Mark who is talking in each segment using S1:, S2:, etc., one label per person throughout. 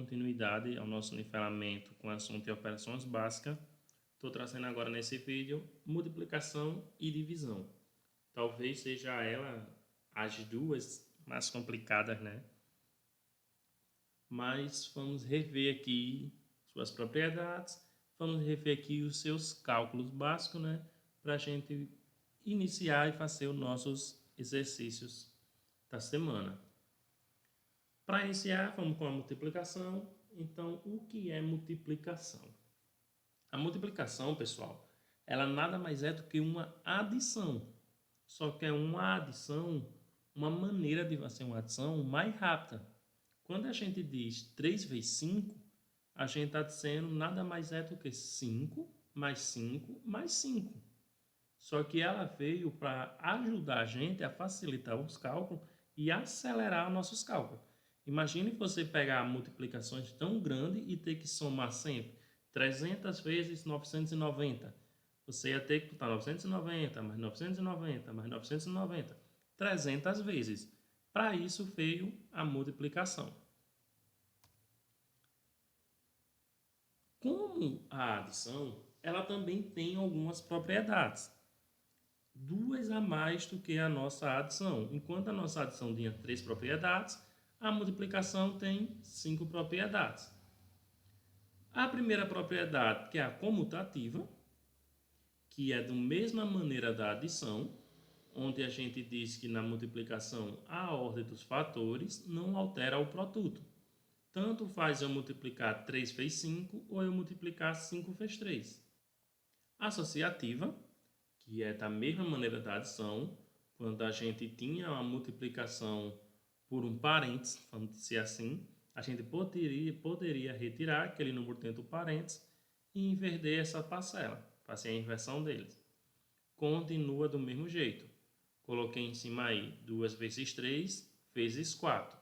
S1: continuidade ao nosso nivelamento com assunto de operações básicas, estou trazendo agora nesse vídeo multiplicação e divisão. Talvez seja ela as duas mais complicadas, né? Mas vamos rever aqui suas propriedades, vamos rever aqui os seus cálculos básicos, né? Para a gente iniciar e fazer os nossos exercícios da semana. Para iniciar, vamos com a multiplicação. Então, o que é multiplicação? A multiplicação, pessoal, ela nada mais é do que uma adição. Só que é uma adição, uma maneira de fazer uma adição mais rápida. Quando a gente diz 3 vezes 5, a gente está dizendo nada mais é do que 5 mais 5 mais 5. Só que ela veio para ajudar a gente a facilitar os cálculos e acelerar nossos cálculos. Imagine você pegar multiplicações tão grandes e ter que somar sempre 300 vezes 990. Você ia ter que botar 990, mais 990, mais 990, 300 vezes. Para isso veio a multiplicação. Como a adição, ela também tem algumas propriedades. Duas a mais do que a nossa adição. Enquanto a nossa adição tinha 3 propriedades, a multiplicação tem 5 propriedades. A primeira propriedade, que é a comutativa, que é da mesma maneira da adição, onde a gente diz que na multiplicação a ordem dos fatores não altera o produto. Tanto faz eu multiplicar 3 vezes 5 ou eu multiplicar 5 vezes 3. Associativa, que é da mesma maneira da adição, quando a gente tinha a multiplicação por um parênteses, vamos dizer assim, a gente poderia retirar aquele número dentro do parênteses e inverter essa parcela, fazer a inversão deles. Continua do mesmo jeito. Coloquei em cima aí 2 vezes 3 vezes 4.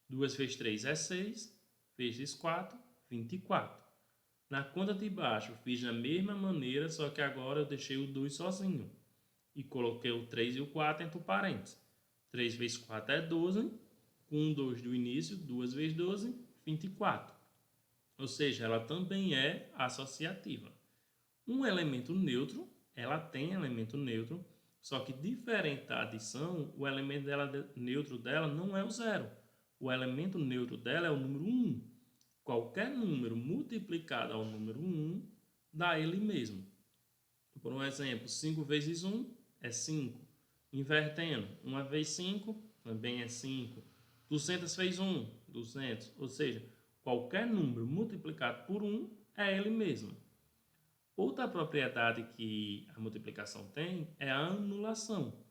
S1: 2 vezes 3 é 6, vezes 4, 24. Na conta de baixo fiz da mesma maneira, só que agora eu deixei o 2 sozinho. E coloquei o 3 e o 4 entre parênteses. 3 vezes 4 é 12, com 2 do início, 2 vezes 12, 24. Ou seja, ela também é associativa. Um elemento neutro, ela tem elemento neutro, só que diferente da adição, o elemento neutro dela não é o zero. O elemento neutro dela é o número 1. Qualquer número multiplicado ao número 1 dá ele mesmo. Por um exemplo, 5 vezes 1 é 5. Invertendo, 1 vezes 5 também é 5. 200 vezes 1, 200. Ou seja, qualquer número multiplicado por 1 é ele mesmo. Outra propriedade que a multiplicação tem é a anulação.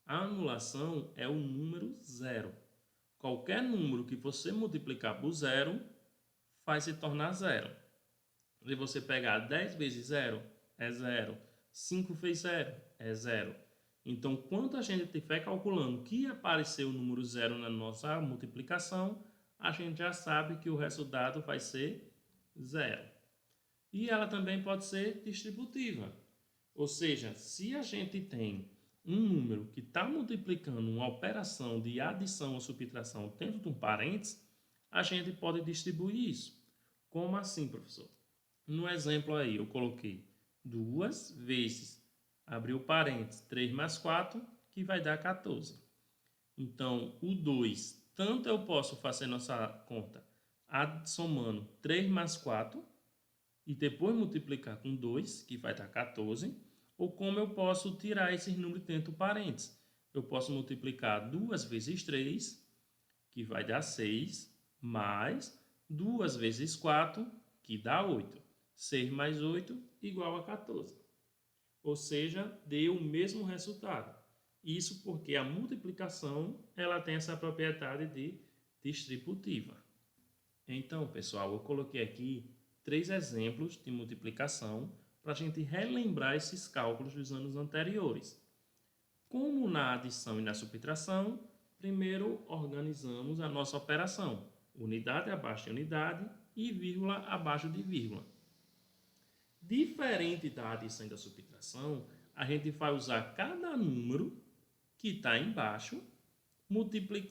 S1: A anulação é o número zero. Qualquer número que você multiplicar por zero faz se tornar zero. Se você pegar 10 vezes 0, é 0. 5 vezes 0, é 0. Então, quando a gente estiver calculando que apareceu o número 0 na nossa multiplicação, a gente já sabe que o resultado vai ser 0. E ela também pode ser distributiva. Ou seja, se a gente tem um número que está multiplicando uma operação de adição ou subtração dentro de um parênteses, a gente pode distribuir isso. Como assim, professor? No exemplo aí, eu coloquei 2 vezes, abriu parênteses, 3 mais 4, que vai dar 14. Então, o 2, tanto eu posso fazer nossa conta somando 3 mais 4, e depois multiplicar com 2, que vai dar 14, ou como eu posso tirar esses números dentro do parênteses. Eu posso multiplicar 2 vezes 3, que vai dar 6, mais 2 vezes 4, que dá 8. 6 mais 8 igual a 14. Ou seja, deu o mesmo resultado. Isso porque a multiplicação ela tem essa propriedade de distributiva. Então, pessoal, eu coloquei aqui 3 exemplos de multiplicação para a gente relembrar esses cálculos dos anos anteriores. Como na adição e na subtração, primeiro organizamos a nossa operação. Unidade abaixo de unidade e vírgula abaixo de vírgula. Diferente da adição e da subtração, a gente vai usar cada número que está embaixo,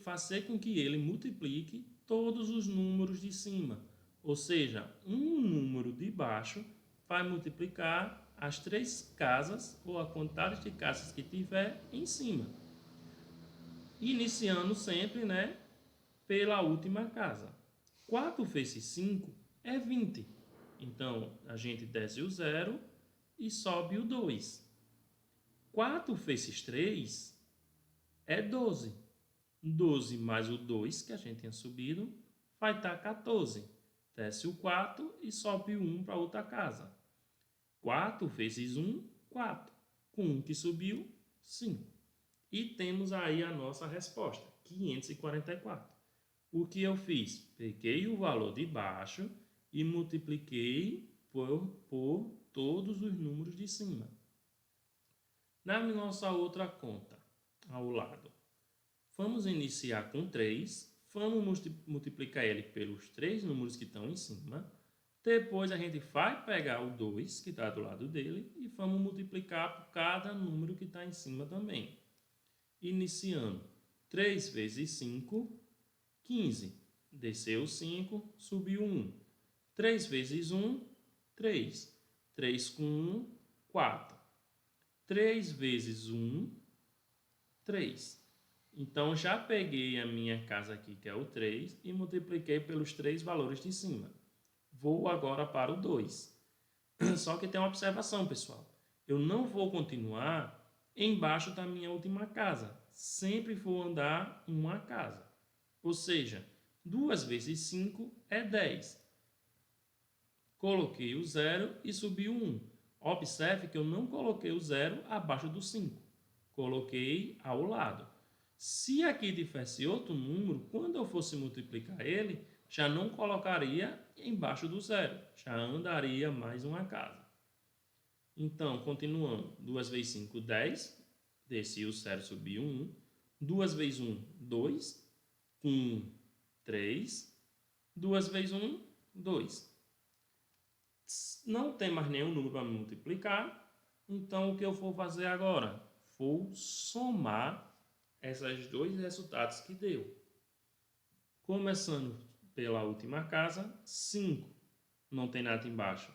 S1: fazer com que ele multiplique todos os números de cima. Ou seja, um número de baixo vai multiplicar as 3 casas ou a quantidade de casas que tiver em cima. Iniciando sempre, né, pela última casa. 4 vezes 5 é 20. Então, a gente desce o 0 e sobe o 2. 4 vezes 3 é 12. 12 mais o 2 que a gente tinha subido vai estar 14. Desce o 4 e sobe o 1 para outra casa. 4 vezes 1, 4. Com 1 que subiu, 5. E temos aí a nossa resposta, 544. O que eu fiz? Peguei o valor de baixo e multipliquei por todos os números de cima. Na nossa outra conta, ao lado, vamos iniciar com 3, vamos multiplicar ele pelos 3 números que estão em cima. Depois a gente vai pegar o 2 que está do lado dele e vamos multiplicar por cada número que está em cima também. Iniciando, 3 vezes 5, 15. Desceu 5, subiu 1. 3 vezes 1, 3. 3 com 1, 4. 3 vezes 1, 3. Então, já peguei a minha casa aqui, que é o 3, e multipliquei pelos 3 valores de cima. Vou agora para o 2. Só que tem uma observação, pessoal. Eu não vou continuar embaixo da minha última casa. Sempre vou andar uma casa. Ou seja, 2 vezes 5 é 10. Coloquei o 0 e subi o 1. Observe que eu não coloquei o 0 abaixo do 5. Coloquei ao lado. Se aqui tivesse outro número, quando eu fosse multiplicar ele, já não colocaria embaixo do 0. Já andaria mais uma casa. Então, continuando. 2 vezes 5, 10. Desci o 0, subi o 1. 2 vezes 1, 2. 1, 3. 2 vezes 1, 2. Não tem mais nenhum número para multiplicar. Então, o que eu vou fazer agora? Vou somar esses dois resultados que deu. Começando pela última casa, 5. Não tem nada embaixo.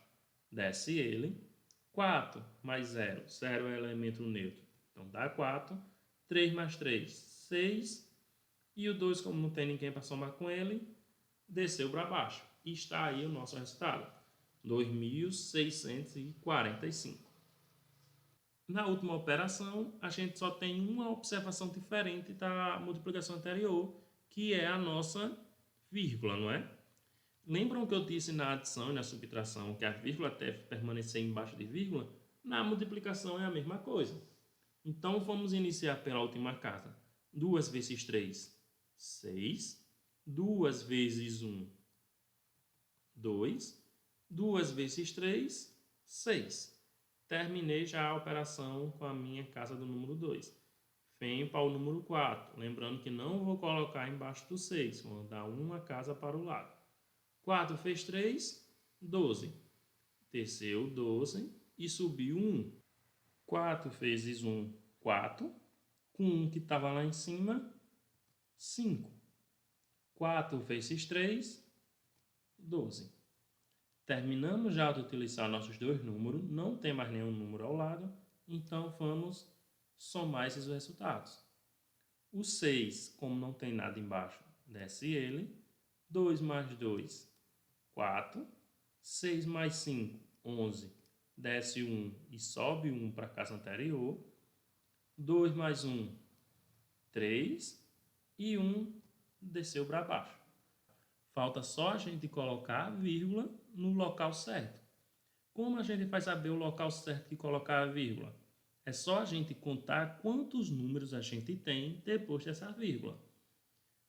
S1: Desce ele. 4 mais 0. 0 é elemento neutro. Então, dá 4. 3 mais 3, 6. E o 2, como não tem ninguém para somar com ele, desceu para baixo. E está aí o nosso resultado. 2.645. Na última operação, a gente só tem uma observação diferente da multiplicação anterior, que é a nossa vírgula, não é? Lembram que eu disse na adição e na subtração que a vírgula deve permanecer embaixo de vírgula? Na multiplicação é a mesma coisa. Então, vamos iniciar pela última casa. 2 vezes 3, 6. 2 vezes 1, 2. 2 vezes 3, 6. Terminei já a operação com a minha casa do número 2. Venho para o número 4. Lembrando que não vou colocar embaixo do 6. Vou dar uma casa para o lado. 4 vezes 3, 12. Desceu 12 e subiu 1. 4 vezes 1, 4. Com 1 que estava lá em cima, 5. 4 vezes 3, 12. Terminamos já de utilizar nossos dois números, não tem mais nenhum número ao lado, então vamos somar esses resultados. O 6, como não tem nada embaixo, desce ele. 2 mais 2, 4. 6 mais 5, 11. Desce 1 e sobe 1 para a casa anterior. 2 mais 1, 3. E 1 desceu para baixo. Falta só a gente colocar a vírgula no local certo. Como a gente vai saber o local certo de colocar a vírgula? É só a gente contar quantos números a gente tem depois dessa vírgula.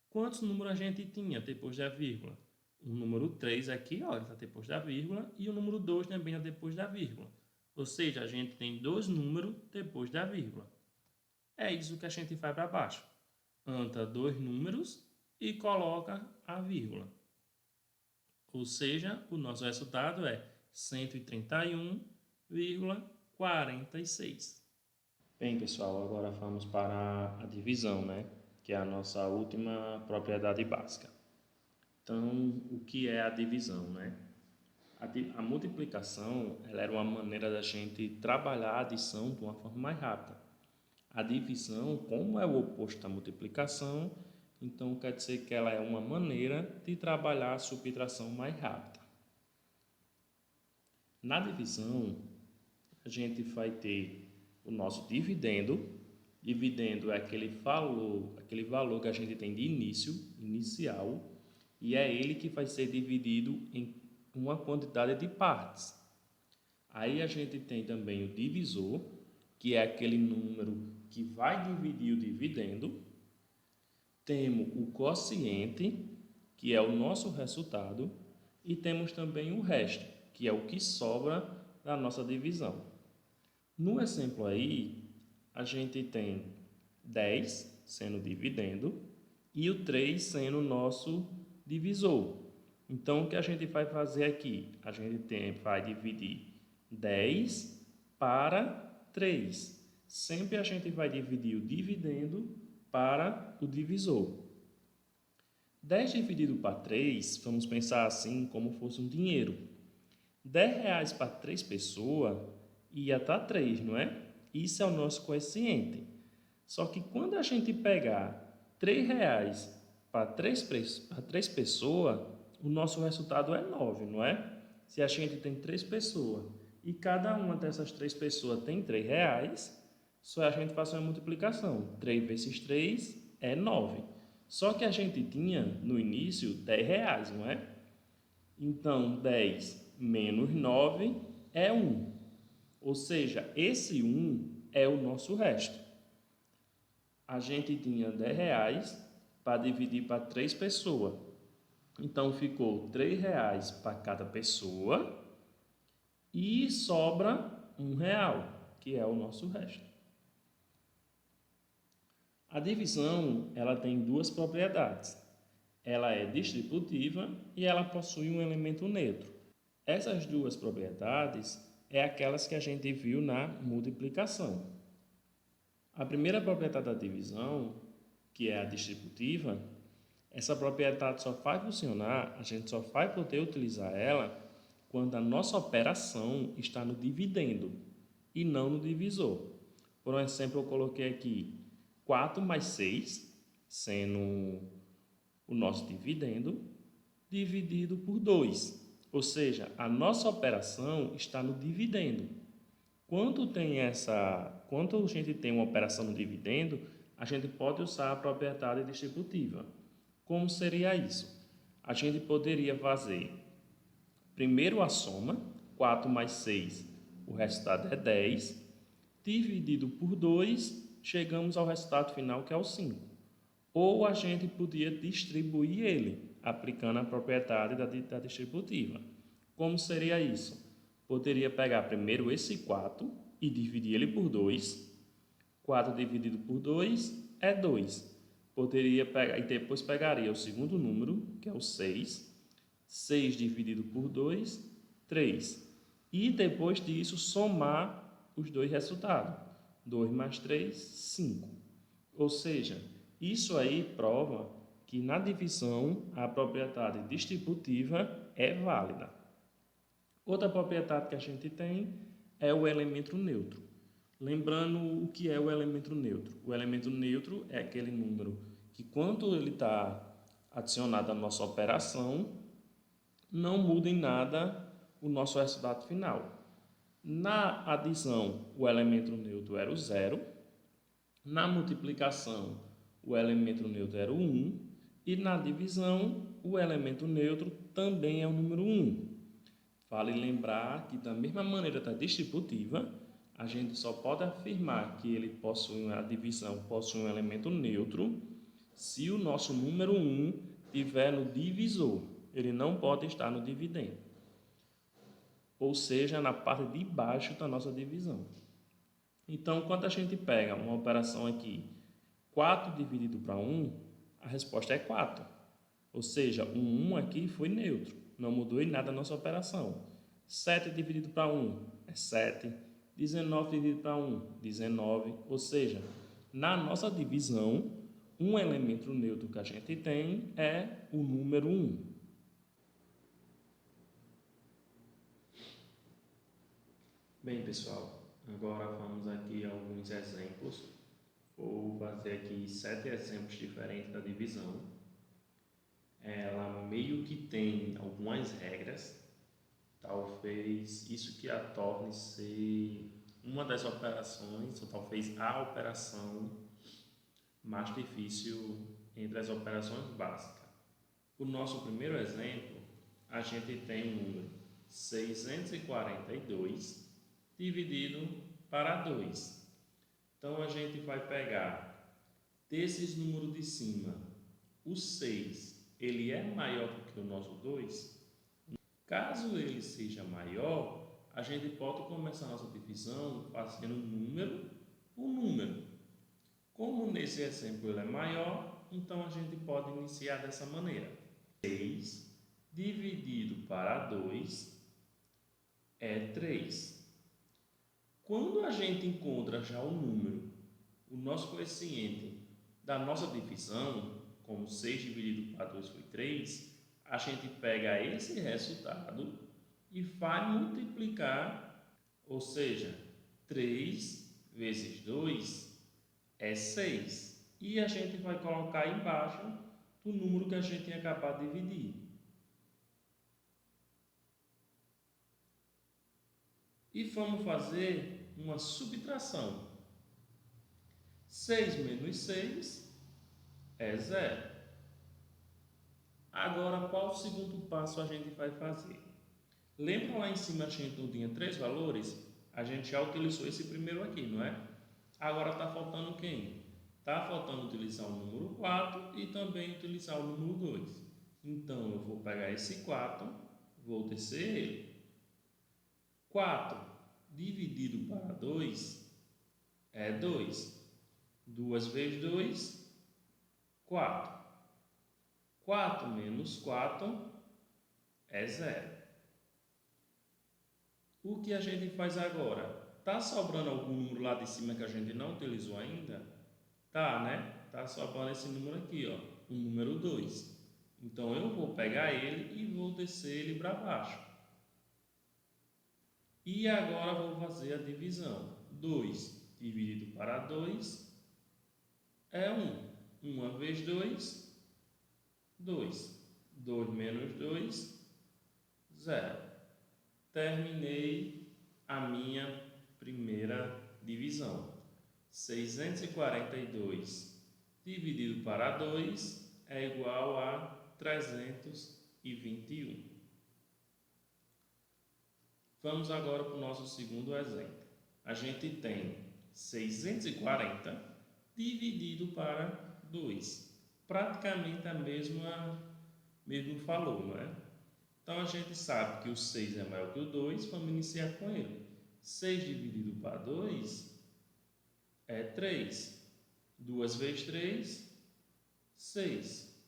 S1: Quantos números a gente tinha depois da vírgula? O número 3 aqui, olha, está depois da vírgula, e o número 2 também está depois da vírgula. Ou seja, a gente tem 2 números depois da vírgula. É isso que a gente vai para baixo. Anta 2 números e coloca a vírgula. Ou seja, o nosso resultado é 131,46. Bem, pessoal, agora vamos para a divisão, né? Que é a nossa última propriedade básica. Então, o que é a divisão, né? A multiplicação, ela era uma maneira da gente trabalhar a adição de uma forma mais rápida. A divisão, como é o oposto da multiplicação, então quer dizer que ela é uma maneira de trabalhar a subtração mais rápida. Na divisão, a gente vai ter o nosso dividendo. Dividendo é aquele valor que a gente tem de inicial, e é ele que vai ser dividido em uma quantidade de partes. Aí a gente tem também o divisor, que é aquele número que vai dividir o dividendo. Temos o quociente, que é o nosso resultado, e temos também o resto, que é o que sobra da nossa divisão. No exemplo aí, a gente tem 10 sendo o dividendo e o 3 sendo o nosso divisor. Então, o que a gente vai fazer aqui? A gente vai dividir 10 para 3. Sempre a gente vai dividir o dividendo para o divisor. 10 dividido para 3, vamos pensar assim como fosse um dinheiro. R$10 para 3 pessoas ia estar 3, não é? Isso é o nosso quociente. Só que quando a gente pegar R$3 para 3 pessoas, o nosso resultado é 9, não é? Se a gente tem 3 pessoas e cada uma dessas 3 pessoas tem R$3, só a gente faz uma multiplicação. 3 vezes 3 é 9. Só que a gente tinha no início R$10, não é? Então, 10 menos 9 é 1. Ou seja, esse 1 é o nosso resto. A gente tinha R$10 para dividir para 3 pessoas. Então, ficou R$3 para cada pessoa e sobra R$1, que é o nosso resto. A divisão, ela tem duas propriedades. Ela é distributiva e ela possui um elemento neutro. Essas duas propriedades é aquelas que a gente viu na multiplicação. A primeira propriedade da divisão, que é a distributiva, essa propriedade só vai funcionar, a gente só vai poder utilizar ela quando a nossa operação está no dividendo e não no divisor. Por exemplo, eu coloquei aqui 4 mais 6, sendo o nosso dividendo, dividido por 2. Ou seja, a nossa operação está no dividendo. Quando a gente tem uma operação no dividendo, a gente pode usar a propriedade distributiva. Como seria isso? A gente poderia fazer primeiro a soma, 4 mais 6, o resultado é 10, dividido por 2, chegamos ao resultado final que é o 5. Ou a gente podia distribuir ele, aplicando a propriedade da distributiva. Como seria isso? Poderia pegar primeiro esse 4 e dividir ele por 2. 4 dividido por 2 é 2. Poderia pegar, e depois pegaria o segundo número, que é o 6. 6 dividido por 2, 3. E depois disso, somar os dois resultados. 2 mais 3, 5. Ou seja, isso aí prova que na divisão a propriedade distributiva é válida. Outra propriedade que a gente tem é o elemento neutro. Lembrando o que é o elemento neutro. O elemento neutro é aquele número que, quando ele está adicionado à nossa operação, não muda em nada o nosso resultado final. Na adição, o elemento neutro era o 0. Na multiplicação, o elemento neutro era o 1. E na divisão, o elemento neutro também é o número 1. Vale lembrar que, da mesma maneira da distributiva, a gente só pode afirmar que a divisão possui um elemento neutro se o nosso número 1 estiver no divisor. Ele não pode estar no dividendo. Ou seja, na parte de baixo da nossa divisão. Então, quando a gente pega uma operação aqui, 4 dividido para 1, a resposta é 4. Ou seja, o 1 aqui foi neutro, não mudou em nada a nossa operação. 7 dividido para 1 é 7. 19 dividido para 1, 19. Ou seja, na nossa divisão, um elemento neutro que a gente tem é o número 1. Bem, pessoal, agora vamos aqui a alguns exemplos. Vou fazer aqui 7 exemplos diferentes da divisão. Ela meio que tem algumas regras, talvez isso que a torne ser uma das operações, ou talvez a operação mais difícil entre as operações básicas. O nosso primeiro exemplo, a gente tem o número 642 dividido para 2. Então, a gente vai pegar desses números de cima, o 6, ele é maior do que o nosso 2. Caso ele seja maior, a gente pode começar a nossa divisão fazendo número por número. Como nesse exemplo ele é maior, então a gente pode iniciar dessa maneira. 6 dividido para 2 é 3. Quando a gente encontra já o número, o nosso coeficiente da nossa divisão, como 6 dividido para 2 foi 3, a gente pega esse resultado e vai multiplicar, ou seja, 3 vezes 2 é 6. E a gente vai colocar embaixo do número que a gente tinha acabado de dividir. E vamos fazer uma subtração. 6 menos 6 é 0. Agora, qual o segundo passo a gente vai fazer? Lembra lá em cima a gente não tinha 3 valores? A gente já utilizou esse primeiro aqui, não é? Agora está faltando quem? Está faltando utilizar o número 4 e também utilizar o número 2. Então, eu vou pegar esse 4, vou descer ele. 4 dividido para 2 é 2. 2 vezes 2, 4. 4 menos 4 é 0. O que a gente faz agora? Está sobrando algum número lá de cima que a gente não utilizou ainda? Tá, né? Está sobrando esse número aqui, ó, o número 2. Então, eu vou pegar ele e vou descer ele para baixo. E agora vou fazer a divisão. 2 dividido para 2 é 1. 1 vezes 2, 2. 2 menos 2, 0. Terminei a minha primeira divisão. 642 dividido para 2 é igual a 321. Vamos agora para o nosso segundo exemplo. A gente tem 640 dividido para 2. Praticamente a mesmo valor, não é? Então, a gente sabe que o 6 é maior que o 2, vamos iniciar com ele. 6 dividido para 2 é 3. 2 vezes 3, 6.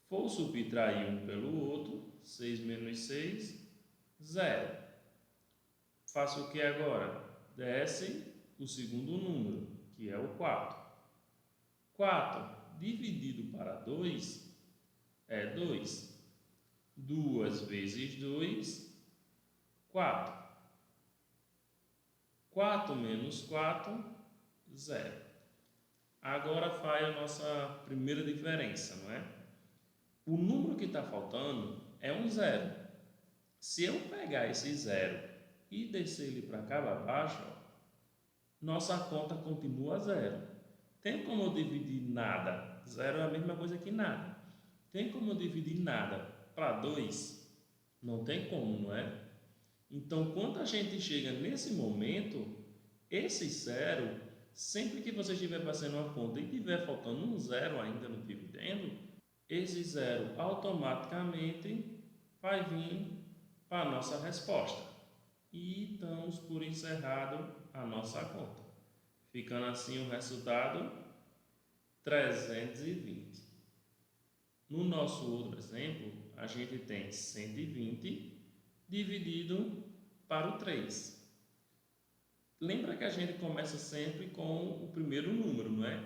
S1: For subtrair um pelo outro, 6 menos 6, 0. Faço o que agora? Desce o segundo número, que é o 4. 4 dividido para 2 é 2. 2 vezes 2, 4. 4 menos 4, 0. Agora faz a nossa primeira diferença, não é? O número que está faltando é um 0. Se eu pegar esse 0 e descer ele para cá abaixo, ó, nossa conta continua 0. Tem como eu dividir nada? 0 é a mesma coisa que nada. Tem como eu dividir nada para 2? Não tem como, não é? Então, quando a gente chega nesse momento, esse 0, sempre que você estiver fazendo uma conta e tiver faltando um 0 ainda no dividendo, esse 0 automaticamente vai vir para a nossa resposta. E damos por encerrado a nossa conta. Ficando assim o resultado 320. No nosso outro exemplo, a gente tem 120 dividido para o 3. Lembra que a gente começa sempre com o primeiro número, não é?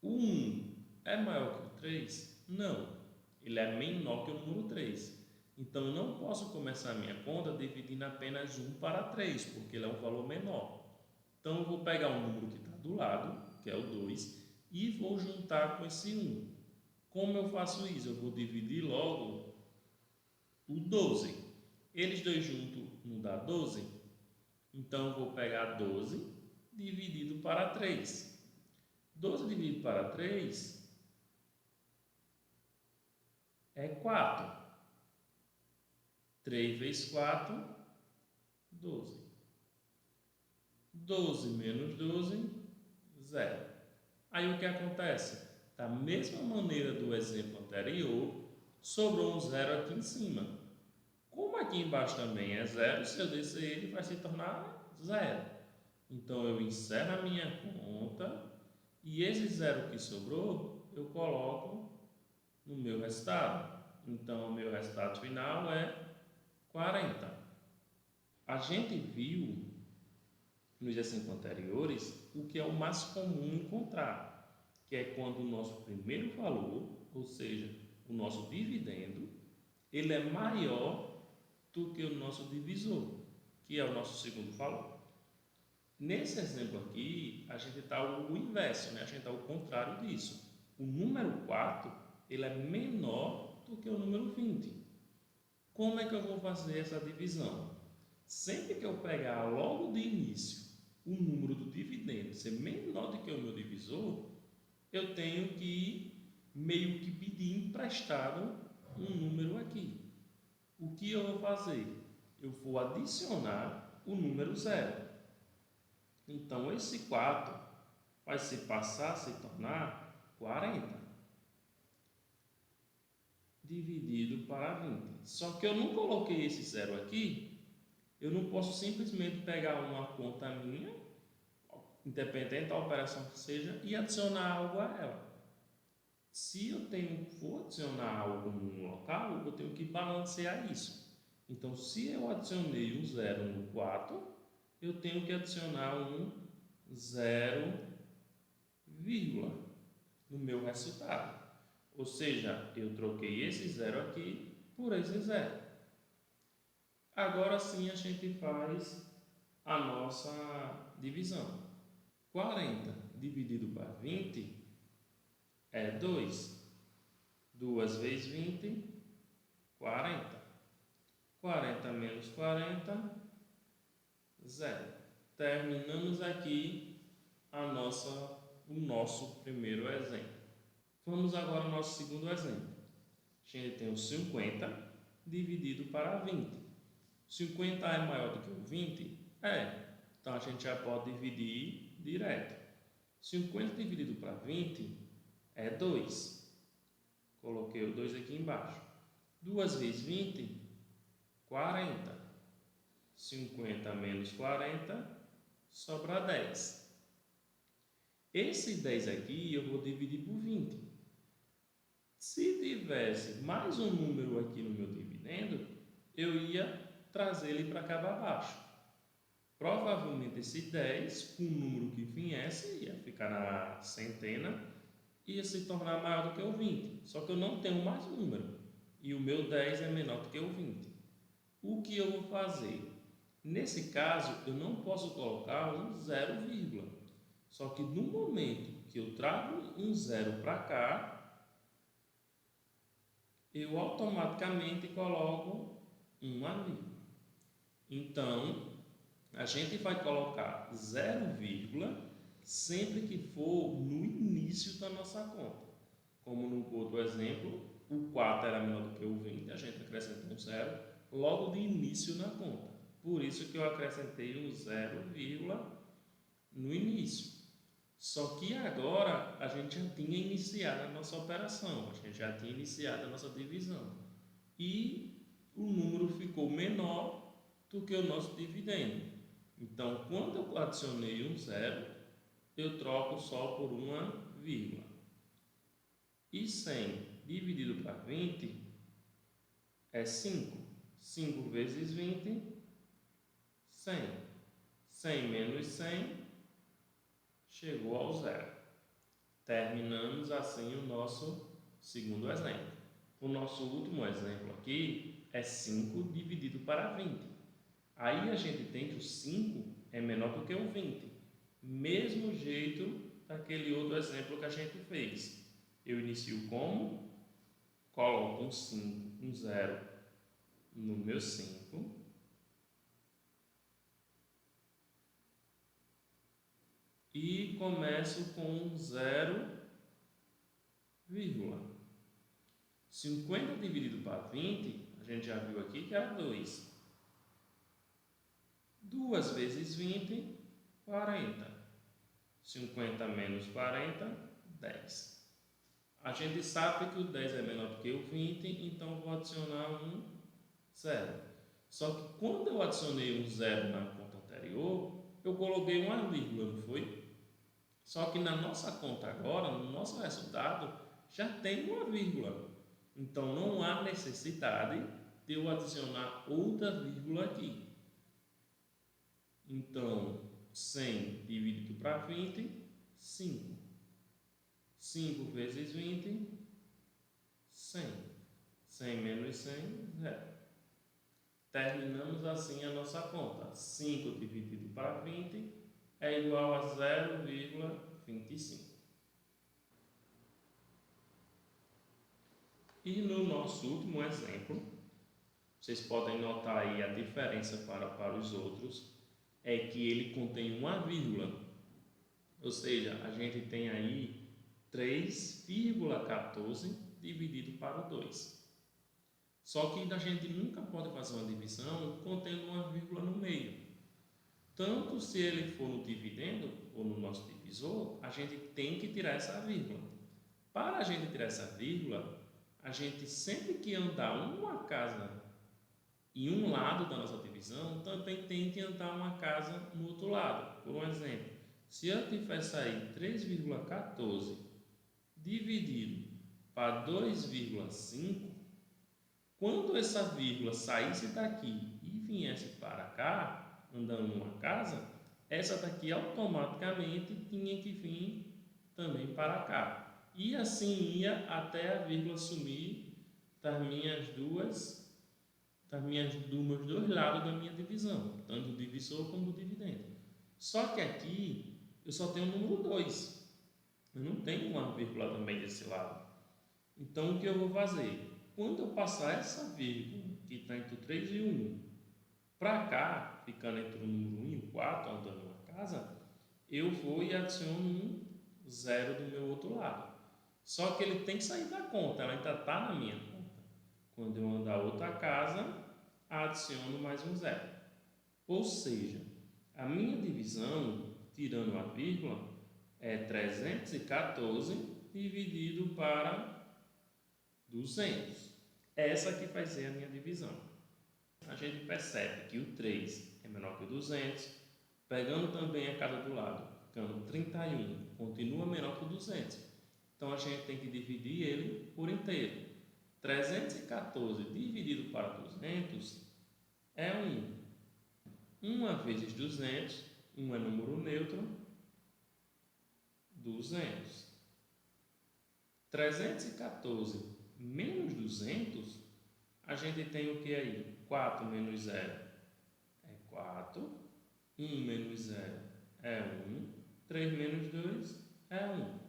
S1: O 1 é maior que o 3? Não, ele é menor que o número 3. Então, Então, eu não posso começar a minha conta dividindo apenas 1 para 3, porque ele é um valor menor. Então, eu vou pegar o número que está do lado, que é o 2, e vou juntar com esse 1. Como eu faço isso? Eu vou dividir logo o 12. Eles dois juntos não dá 12? Então, eu vou pegar 12 dividido para 3. 12 dividido para 3 é 4. 3 vezes 4, 12. 12 menos 12, 0. Aí o que acontece? Da mesma maneira do exemplo anterior, sobrou um 0 aqui em cima. Como aqui embaixo também é 0, se eu descer ele vai se tornar 0. Então eu encerro a minha conta e esse 0 que sobrou eu coloco no meu resultado. Então o meu resultado final é 40. A gente viu nos exemplos anteriores o que é o mais comum encontrar, que é quando o nosso primeiro valor, ou seja, o nosso dividendo, ele é maior do que o nosso divisor, que é o nosso segundo valor. Nesse exemplo aqui, a gente está o inverso, né? A gente está o contrário disso. O número 4, ele é menor do que o número 20. Como é que eu vou fazer essa divisão? Sempre que eu pegar logo de início o número do dividendo ser menor do que o meu divisor, eu tenho que meio que pedir emprestado um número aqui. O que eu vou fazer? Eu vou adicionar o número 0. Então, esse 4 vai se passar a se tornar 40 dividido para 20. Só que eu não coloquei esse 0 aqui, eu não posso simplesmente pegar uma conta minha, independente da operação que seja, e adicionar algo a ela. Se eu for adicionar algo num local, eu tenho que balancear isso. Então, se eu adicionei um 0 no 4, eu tenho que adicionar um 0, no meu resultado. Ou seja, eu troquei esse 0 aqui por esse 0. Agora sim a gente faz a nossa divisão. 40 dividido por 20 é 2. 2 vezes 20, 40. 40 menos 40, 0. Terminamos aqui o nosso primeiro exemplo. Vamos agora ao nosso segundo exemplo. A gente tem o 50 dividido para 20. 50 é maior do que o 20? É. Então a gente já pode dividir direto. 50 dividido para 20 é 2. Coloquei o 2 aqui embaixo. 2 vezes 20, 40. 50 menos 40, sobra 10. Esse 10 aqui eu vou dividir por 20. Se tivesse mais um número aqui no meu dividendo, eu ia trazer ele para cá para baixo. Provavelmente esse 10, com o número que viesse, ia ficar na centena, ia se tornar maior do que o 20. Só que eu não tenho mais número. E o meu 10 é menor do que o 20. O que eu vou fazer? Nesse caso, eu não posso colocar um 0, só que no momento que eu trago um 0 para cá, eu automaticamente coloco uma vírgula. Então, a gente vai colocar 0, sempre que for no início da nossa conta. Como no outro exemplo, o 4 era menor do que o 20, a gente acrescentou um 0 logo de início na conta. Por isso que eu acrescentei um 0, no início. Só que agora a gente já tinha iniciado a nossa operação, a gente já tinha iniciado a nossa divisão. E o número ficou menor do que o nosso dividendo. Então, quando eu adicionei um 0, eu troco só por uma vírgula. E 100 dividido para 20 é 5. 5 vezes 20, 100. 100 menos 100, chegou ao 0. Terminamos assim o nosso segundo exemplo. O nosso último exemplo aqui é 5 dividido para 20. Aí a gente tem que o 5 é menor do que o 20. Mesmo jeito daquele outro exemplo que a gente fez. Eu inicio como? Coloco um 5, um 0 no meu 5. E começo com um 0, 50 dividido para 20, a gente já viu aqui que era 2. 2 vezes 20, 40. 50 menos 40, 10. A gente sabe que o 10 é menor do que o 20, então vou adicionar um 0. Só que quando eu adicionei um 0 na conta anterior, eu coloquei uma vírgula, não foi? Só que na nossa conta agora, no nosso resultado, já tem uma vírgula. Então não há necessidade de eu adicionar outra vírgula aqui. Então, 100 dividido para 20, 5. 5 vezes 20, 100. 100 menos 100, 0. Terminamos assim a nossa conta. 5 dividido para 20 é igual a 0,25. E no nosso último exemplo, vocês podem notar aí a diferença para os outros, é que ele contém uma vírgula. Ou seja, a gente tem aí 3,14 dividido para o 2. Só que a gente nunca pode fazer uma divisão contendo uma vírgula no meio. Tanto se ele for no dividendo ou no nosso divisor, a gente tem que tirar essa vírgula. Para a gente tirar essa vírgula, a gente sempre que andar uma casa em um lado da nossa divisão, também tem que andar uma casa no outro lado. Por um exemplo, se eu tiver sair 3,14 dividido para 2,5, quando essa vírgula saísse daqui e viesse para cá, andando numa casa, essa daqui automaticamente tinha que vir também para cá. E assim ia até a vírgula sumir dos meus dois lados da minha divisão, tanto do divisor como do dividendo. Só que aqui eu só tenho o número 2. Eu não tenho uma vírgula também desse lado. Então o que eu vou fazer? Quando eu passar essa vírgula que está entre o 3 e o 1 para cá, ficando entre o número 1 e o 4, andando uma casa, eu vou e adiciono um 0 do meu outro lado. Só que ele tem que sair da conta, ela ainda está na minha conta. Quando eu andar outra casa, adiciono mais um 0. Ou seja, a minha divisão, tirando a vírgula, é 314 dividido para 200. Essa que vai ser a minha divisão. A gente percebe que o 3 é menor que o 200, pegando também a casa do lado, ficando 31, continua menor que o 200. Então a gente tem que dividir ele por inteiro. 314 dividido para 200 é 1. 1 vezes 200, 1 é número neutro, 200. 314 menos 200, a gente tem o que aí? 4 menos 0 é 4, 1 menos 0 é 1, 3 menos 2 é 1.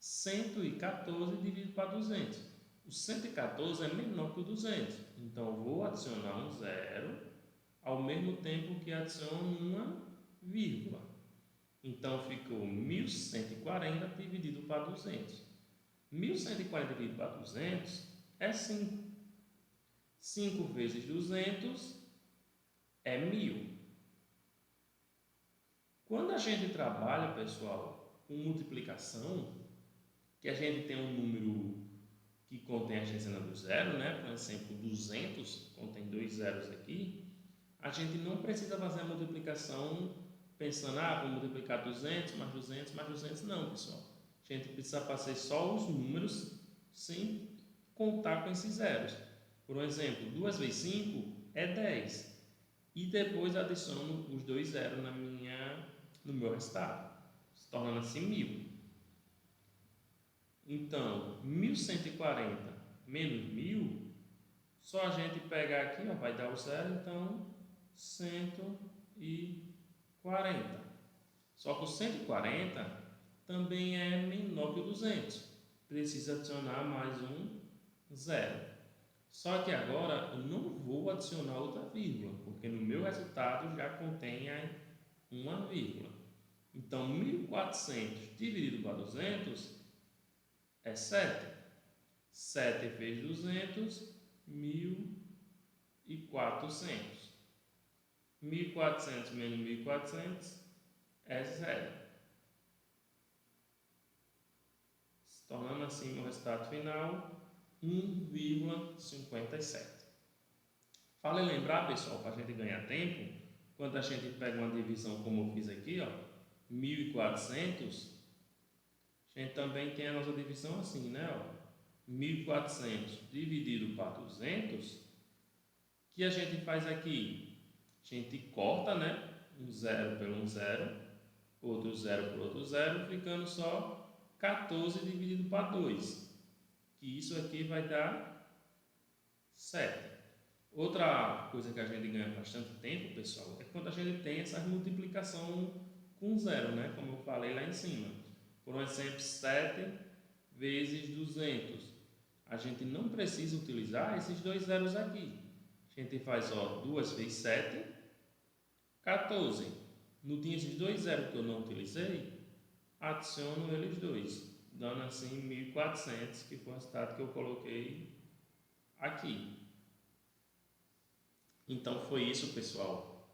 S1: 114 dividido para 200. O 114 é menor que o 200, então vou adicionar um 0 ao mesmo tempo que adiciono uma vírgula. Então ficou 1140 dividido para 200. 1140 dividido para 200 é 5. 5 vezes 200 é 1000. Quando a gente trabalha, pessoal, com multiplicação, que a gente tem um número que contém a dezena do zero, né? Por exemplo, 200 contém 2 zeros aqui, a gente não precisa fazer a multiplicação pensando, vou multiplicar 200 mais 200 mais 200, não, pessoal. A gente precisa fazer só os números sem contar com esses zeros. Por exemplo, 2 vezes 5 é 10. E depois adiciono os 2 zeros no meu resultado, se tornando assim 1000. Então, 1140 menos 1000 Só a gente pegar aqui, ó, vai dar o zero, então 140. Só que o 140 também é menor que o 200. Precisa adicionar mais um zero. Só que agora eu não vou adicionar outra vírgula, porque no meu resultado já contém uma vírgula. Então, 1.400 dividido por 200 é 7. 7 vezes 200, 1.400. 1.400 menos 1.400 é zero. Se tornando assim meu resultado final 1,57. Vale lembrar, pessoal, para a gente ganhar tempo, quando a gente pega uma divisão como eu fiz aqui, ó, 1.400, a gente também tem a nossa divisão assim, né? Ó, 1.400 dividido por 200, o que a gente faz aqui? A gente corta, né? Um zero pelo um zero, outro zero por outro zero, ficando só 14 dividido por 2, que isso aqui vai dar 7. Outra coisa que a gente ganha bastante tempo, pessoal, é quando a gente tem essa multiplicação com zero, né? Como eu falei lá em cima. Por exemplo, 7 vezes 200. A gente não precisa utilizar esses dois zeros aqui. A gente faz, ó, 2 vezes 7, 14. Não tinha esses dois zeros que eu não utilizei? Adiciono eles dois, dando assim 1.400, que foi o resultado que eu coloquei aqui. Então foi isso, pessoal.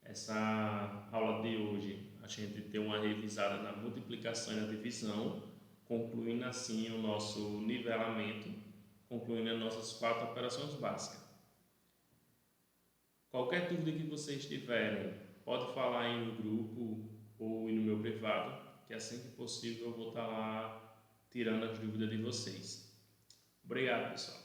S1: Essa aula de hoje a gente deu uma revisada na multiplicação e na divisão, concluindo assim o nosso nivelamento, concluindo as nossas 4 operações básicas. Qualquer dúvida que vocês tiverem, pode falar aí no grupo ou no meu privado, que assim que possível eu vou estar lá tirando as dúvidas de vocês. Obrigado, pessoal.